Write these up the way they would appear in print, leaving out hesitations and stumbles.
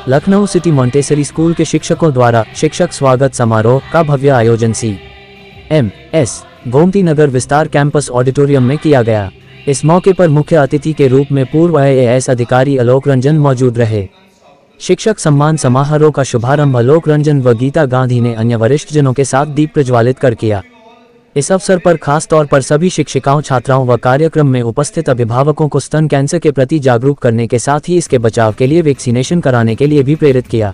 Lucknow city Montessori school के शिक्षकों द्वारा शिक्षक स्वागत समारोह का भव्य आयोजन CMS गोमती नगर विस्तार कैंपस ऑडिटोरियम में किया गया। इस मौके पर मुख्य अतिथि के रूप में पूर्व IAS अधिकारी आलोक रंजन मौजूद रहे। शिक्षक सम्मान समारोह का शुभारंभ आलोक रंजन व गीता गांधी ने अन्य वरिष्ठजनों के साथ दीप प्रज्वालित कर किया। इस अवसर पर खास तौर पर सभी शिक्षिकाओं, छात्राओं व कार्यक्रम में उपस्थित अभिभावकों को स्तन कैंसर के प्रति जागरूक करने के साथ ही इसके बचाव के लिए वैक्सीनेशन कराने के लिए भी प्रेरित किया।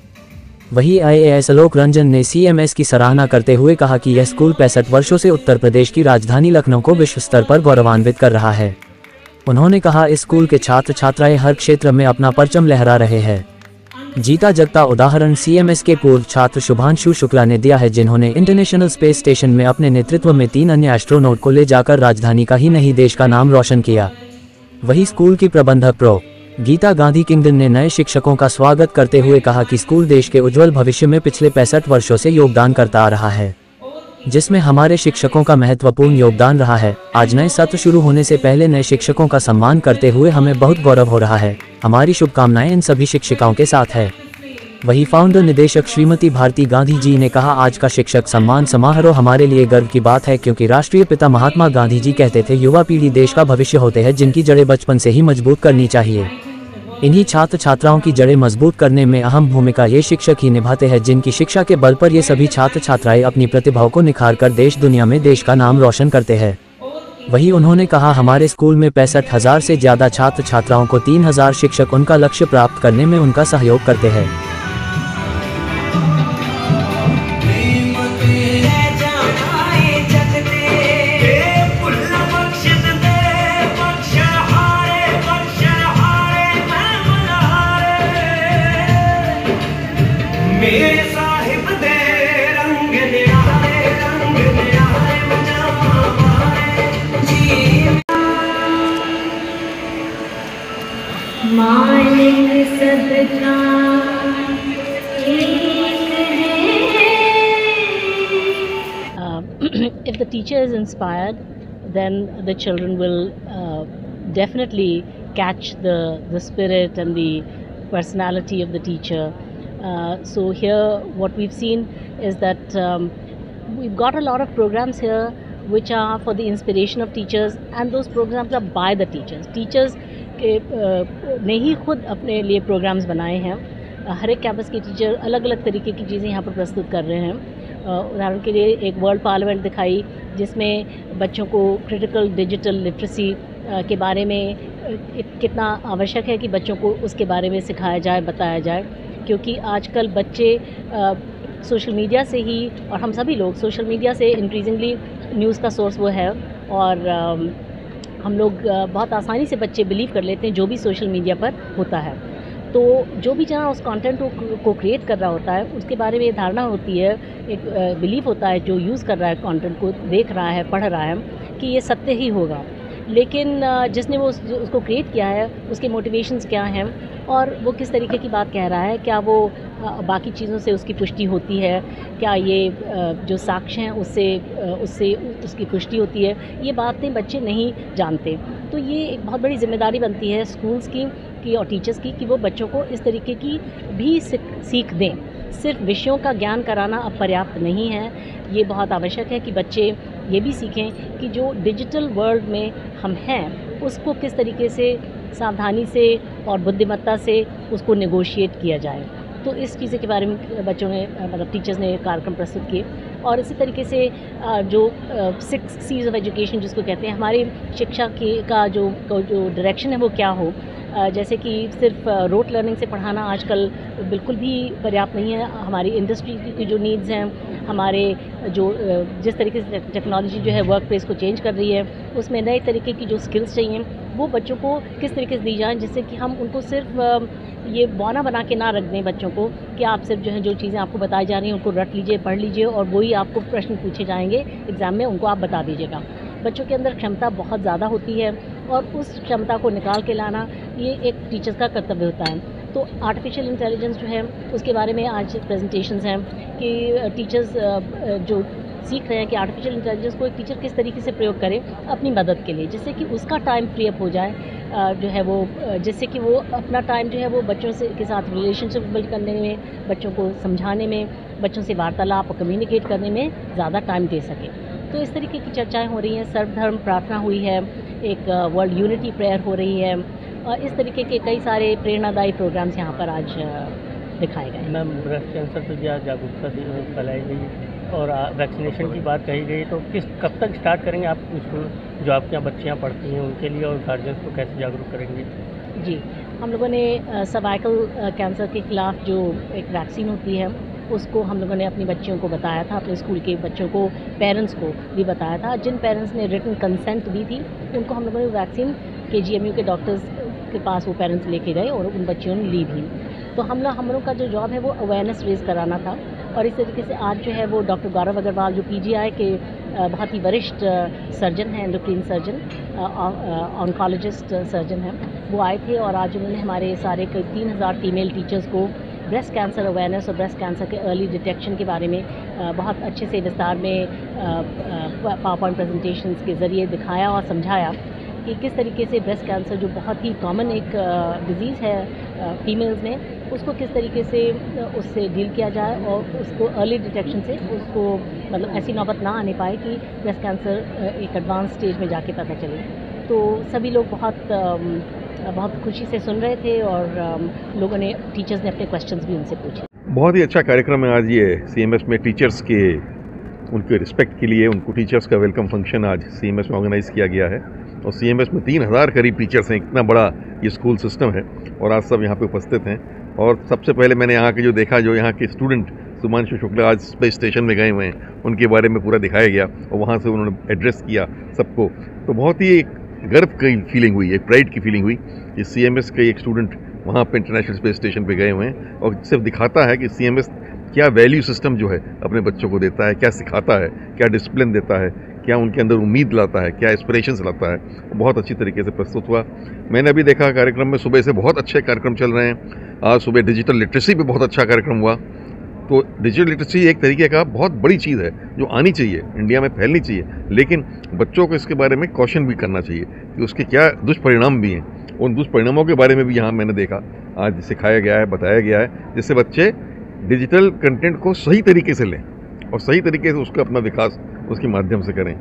वहीं IAS आलोक रंजन ने CMS की सराहना करते हुए कहा कि यह स्कूल 65 वर्षों से उत्तर प्रदेश की राजधानी लखनऊ को विश्व स्तर पर गौरवान्वित कर रहा है। उन्होंने कहा, इस स्कूल के छात्र छात्राएं हर क्षेत्र में अपना परचम लहरा रहे हैं। जीता जगता उदाहरण CMS के पूर्व छात्र शुभांशु शुक्ला ने दिया है, जिन्होंने इंटरनेशनल स्पेस स्टेशन में अपने नेतृत्व में 3 अन्य एस्ट्रोनॉट को ले जाकर राजधानी का ही नहीं देश का नाम रोशन किया। वही स्कूल की प्रबंधक प्रो गीता गांधी किंगडन ने नए शिक्षकों का स्वागत करते हुए कहा कि स्कूल देश के उज्जवल भविष्य में पिछले 65 वर्षों से योगदान करता आ रहा है, जिसमें हमारे शिक्षकों का महत्वपूर्ण योगदान रहा है। आज नए सत्र शुरू होने से पहले नए शिक्षकों का सम्मान करते हुए हमें बहुत गौरव हो रहा है। हमारी शुभकामनाएं इन सभी शिक्षिकाओं के साथ है। वही फाउंडर निदेशक श्रीमती भारती गांधी जी ने कहा, आज का शिक्षक सम्मान समारोह हमारे लिए गर्व की बात है, क्योंकि राष्ट्रीय पिता महात्मा गांधी जी कहते थे, युवा पीढ़ी देश का भविष्य होते हैं, जिनकी जड़ें बचपन से ही मजबूत करनी चाहिए। इन्हीं छात्र छात्राओं की जड़ें मजबूत करने में अहम भूमिका ये शिक्षक ही निभाते हैं, जिनकी शिक्षा के बल पर ये सभी छात्र छात्राएं अपनी प्रतिभाओं को निखार कर देश दुनिया में देश का नाम रोशन करते हैं। वहीं उन्होंने कहा, हमारे स्कूल में 65,000 से ज्यादा छात्र छात्राओं को 3,000 शिक्षक उनका लक्ष्य प्राप्त करने में उनका सहयोग करते हैं। If the teacher is inspired, then the children will definitely catch the spirit and the personality of the teacher. So here what we've seen is that we've got a lot of programs here which are for the inspiration of teachers, and those programs are by the teachers. Teachers ने ही खुद अपने लिए programmes बनाए हैं। हर एक campus के teacher अलग अलग तरीके की चीज़ें यहाँ पर प्रस्तुत कर रहे हैं। उदाहरण के लिए एक वर्ल्ड पार्लियामेंट दिखाई, जिसमें बच्चों को क्रिटिकल डिजिटल लिटरेसी के बारे में कितना आवश्यक है कि बच्चों को उसके बारे में सिखाया जाए, बताया जाए, क्योंकि आजकल बच्चे सोशल मीडिया से ही, और हम सभी लोग सोशल मीडिया से इंक्रीजिंगली न्यूज़ का सोर्स वो है, और हम लोग बहुत आसानी से बच्चे बिलीव कर लेते हैं जो भी सोशल मीडिया पर होता है। तो जो भी जना उस कंटेंट को क्रिएट कर रहा होता है, उसके बारे में ये धारणा होती है, एक बिलीफ होता है जो यूज़ कर रहा है, कंटेंट को देख रहा है, पढ़ रहा है, कि ये सत्य ही होगा। लेकिन जिसने वो उसको क्रिएट किया है, उसके मोटिवेशंस क्या हैं और वो किस तरीके की बात कह रहा है, क्या वो बाकी चीज़ों से उसकी पुष्टि होती है, क्या ये जो साक्ष्य हैं उससे उसकी पुष्टि होती है, ये बातें बच्चे नहीं जानते। तो ये एक बहुत बड़ी जिम्मेदारी बनती है स्कूल्स की और टीचर्स की, कि वो बच्चों को इस तरीके की भी सीख दें। सिर्फ विषयों का ज्ञान कराना अब पर्याप्त नहीं है, ये बहुत आवश्यक है कि बच्चे ये भी सीखें कि जो डिजिटल वर्ल्ड में हम हैं उसको किस तरीके से सावधानी से और बुद्धिमत्ता से उसको नेगोशिएट किया जाए। तो इस चीज़ के बारे में बच्चों ने मतलब टीचर्स ने कार्यक्रम प्रस्तुत किए। और इसी तरीके से जो 6 C's ऑफ एजुकेशन जिसको कहते हैं, हमारी शिक्षा का जो डायरेक्शन है वो क्या हो। जैसे कि सिर्फ रोट लर्निंग से पढ़ाना आजकल बिल्कुल भी पर्याप्त नहीं है। हमारी इंडस्ट्री की जो नीड्स हैं, हमारे जो जिस तरीके से टेक्नोलॉजी जो है वर्क प्लेस को चेंज कर रही है, उसमें नए तरीके की जो स्किल्स चाहिए वो बच्चों को किस तरीके से दी जाएँ, जिससे कि हम उनको सिर्फ ये बौना बना के ना रख दें बच्चों को कि आप सिर्फ जो है जो चीज़ें आपको बताई जा रही हैं उनको रट लीजिए, पढ़ लीजिए और वही आपको प्रश्न पूछे जाएंगे एग्ज़ाम में, उनको आप बता दीजिएगा। बच्चों के अंदर क्षमता बहुत ज़्यादा होती है और उस क्षमता को निकाल के लाना ये एक टीचर्स का कर्तव्य होता है। तो आर्टिफिशियल इंटेलिजेंस जो है उसके बारे में आज प्रेजेंटेशंस हैं कि टीचर्स जो सीख रहे हैं कि आर्टिफिशियल इंटेलिजेंस को एक टीचर किस तरीके से प्रयोग करे अपनी मदद के लिए, जिससे कि उसका टाइम फ्री अप हो जाए, जो है वो जिससे कि वो अपना टाइम जो है वो बच्चों से के साथ रिलेशनशिप बिल्ड करने में, बच्चों को समझाने में, बच्चों से वार्तालाप और कम्युनिकेट करने में ज़्यादा टाइम दे सके। तो इस तरीके की चर्चाएं हो रही हैं, सर्वधर्म प्रार्थना हुई है, एक वर्ल्ड यूनिटी प्रेयर हो रही है, और इस तरीके के कई सारे प्रेरणादायी प्रोग्राम्स यहाँ पर आज दिखाए गए। मैम, ब्रेस्ट कैंसर पर जागरूकता फैलाई गई और वैक्सीनेशन की बात कही गई, तो कब तक स्टार्ट करेंगे आप स्कूल जो आपके यहाँ बच्चियाँ पढ़ती हैं उनके लिए, और गार्जियंस को कैसे जागरूक करेंगे? जी, हम लोगों ने सर्वाइकल कैंसर के ख़िलाफ़ जो एक वैक्सीन होती है उसको हम लोगों ने अपनी बच्चियों को बताया था, अपने स्कूल के बच्चों को, पेरेंट्स को भी बताया था। जिन पेरेंट्स ने रिटन कंसेंट दी थी उनको हम लोगों ने वैक्सीन KGMU के डॉक्टर्स के पास वो पेरेंट्स लेके गए और उन बच्चियों ने ली भी। तो हम लोग का जो जॉब है वो अवेयरनेस रेज़ कराना था, और इस तरीके से आज जो है वो डॉक्टर गौरव अग्रवाल जो PGI के बहुत ही वरिष्ठ सर्जन हैं, एंडोक्रीन सर्जन, ऑन्कोलॉजिस्ट सर्जन हैं, वो आए थे और आज उन्होंने हमारे सारे 3000 फीमेल टीचर्स को ब्रेस्ट कैंसर अवेयरनेस और ब्रेस्ट कैंसर के अर्ली डिटेक्शन के बारे में बहुत अच्छे से विस्तार में पावर पॉइंट प्रेजेंटेशंस के ज़रिए दिखाया और समझाया कि किस तरीके से ब्रेस्ट कैंसर जो बहुत ही कॉमन एक डिज़ीज़ है फीमेल्स में, उसको किस तरीके से उससे डील किया जाए और उसको अर्ली डिटेक्शन से उसको मतलब ऐसी नौबत ना आने पाए कि ब्रेस्ट कैंसर एक एडवांस स्टेज में जाके पता चले। तो सभी लोग बहुत खुशी से सुन रहे थे और लोगों ने, टीचर्स ने अपने क्वेश्चंस भी उनसे पूछे। बहुत ही अच्छा कार्यक्रम है आज ये CMS में टीचर्स के, उनके रिस्पेक्ट के लिए उनको टीचर्स का वेलकम फंक्शन आज CMS में ऑर्गेनाइज किया गया है, और CMS में 3000 करीब टीचर्स हैं, इतना बड़ा ये स्कूल सिस्टम है, और आज सब यहाँ पे उपस्थित हैं। और सबसे पहले मैंने यहाँ के जो देखा, जो यहाँ के स्टूडेंट सुमांशु शुक्ला आज स्पेस स्टेशन में गए हुए हैं, उनके बारे में पूरा दिखाया गया और वहाँ से उन्होंने एड्रेस किया सबको, तो बहुत ही एक गर्व की फीलिंग हुई, एक प्राइड की फीलिंग हुई कि CMS के एक स्टूडेंट वहाँ पे इंटरनेशनल स्पेस स्टेशन पे गए हुए हैं, और सिर्फ दिखाता है कि CMS क्या वैल्यू सिस्टम जो है अपने बच्चों को देता है, क्या सिखाता है, क्या डिसिप्लिन देता है, क्या उनके अंदर उम्मीद लाता है, क्या एस्पिरेशंस लाता है, बहुत अच्छी तरीके से प्रस्तुत हुआ। मैंने अभी देखा कार्यक्रम में सुबह से बहुत अच्छे कार्यक्रम चल रहे हैं। आज सुबह डिजिटल लिटरेसी पे बहुत अच्छा कार्यक्रम हुआ। तो डिजिटल लिटरेसी एक तरीके का बहुत बड़ी चीज़ है जो आनी चाहिए, इंडिया में फैलनी चाहिए, लेकिन बच्चों को इसके बारे में कॉशन भी करना चाहिए कि उसके क्या दुष्परिणाम भी हैं। उन दुष्परिणामों के बारे में भी यहाँ मैंने देखा, आज सिखाया गया है, बताया गया है, जिससे बच्चे डिजिटल कंटेंट को सही तरीके से लें और सही तरीके से उसका अपना विकास उसके माध्यम से करें।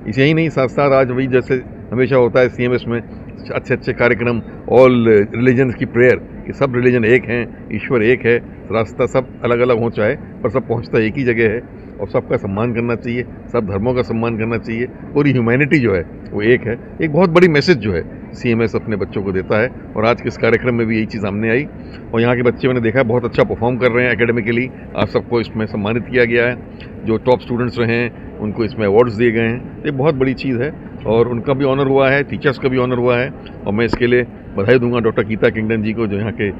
इसे ही नहीं, साथ साथ आज वही जैसे हमेशा होता है CMS में अच्छे अच्छे कार्यक्रम, ऑल रिलीजन्स की प्रेयर, कि सब रिलीजन एक हैं, ईश्वर एक है, रास्ता सब अलग अलग हो चाहे पर सब पहुंचता एक ही जगह है, और सबका सम्मान करना चाहिए, सब धर्मों का सम्मान करना चाहिए, पूरी ह्यूमैनिटी जो है वो एक है। एक बहुत बड़ी मैसेज जो है CMS अपने बच्चों को देता है, और आज के इस कार्यक्रम में भी यही चीज़ सामने आई, और यहाँ के बच्चे मैंने देखा बहुत अच्छा परफॉर्म कर रहे हैं एकेडमिकली। आज सबको इसमें सम्मानित किया गया है, जो टॉप स्टूडेंट्स रहे हैं उनको इसमें अवार्ड्स दिए गए हैं। ये बहुत बड़ी चीज़ है, और उनका भी ऑनर हुआ है, टीचर्स का भी ऑनर हुआ है, और मैं इसके लिए बधाई दूंगा डॉक्टर गीता किंगडन जी को, जो यहाँ के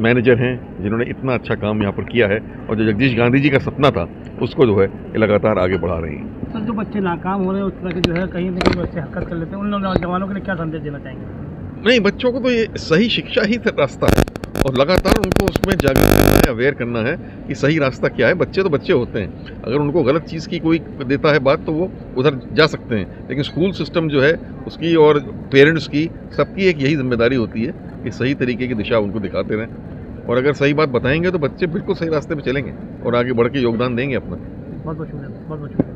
मैनेजर हैं, जिन्होंने इतना अच्छा काम यहाँ पर किया है, और जो जगदीश गांधी जी का सपना था उसको जो है ये लगातार आगे बढ़ा रही हैं। सर, जो बच्चे नाकाम हो रहे हैं उस तरह के जो है कहीं ना कहीं बच्चे हरकत कर लेते हैं, उन नौजवानों के लिए क्या संदेश देना चाहेंगे? नहीं, बच्चों को तो ये सही शिक्षा ही रास्ता है, और लगातार उनको उसमें जागरूक करना है, अवेयर करना है कि सही रास्ता क्या है। बच्चे तो बच्चे होते हैं, अगर उनको गलत चीज़ की कोई देता है बात तो वो उधर जा सकते हैं, लेकिन स्कूल सिस्टम जो है उसकी और पेरेंट्स की, सबकी एक यही जिम्मेदारी होती है कि सही तरीके की दिशा उनको दिखाते रहें, और अगर सही बात बताएंगे तो बच्चे बिल्कुल सही रास्ते पर चलेंगे और आगे बढ़ के योगदान देंगे अपना। बहुत बहुत शुक्रिया, बहुत बहुत शुक्रिया।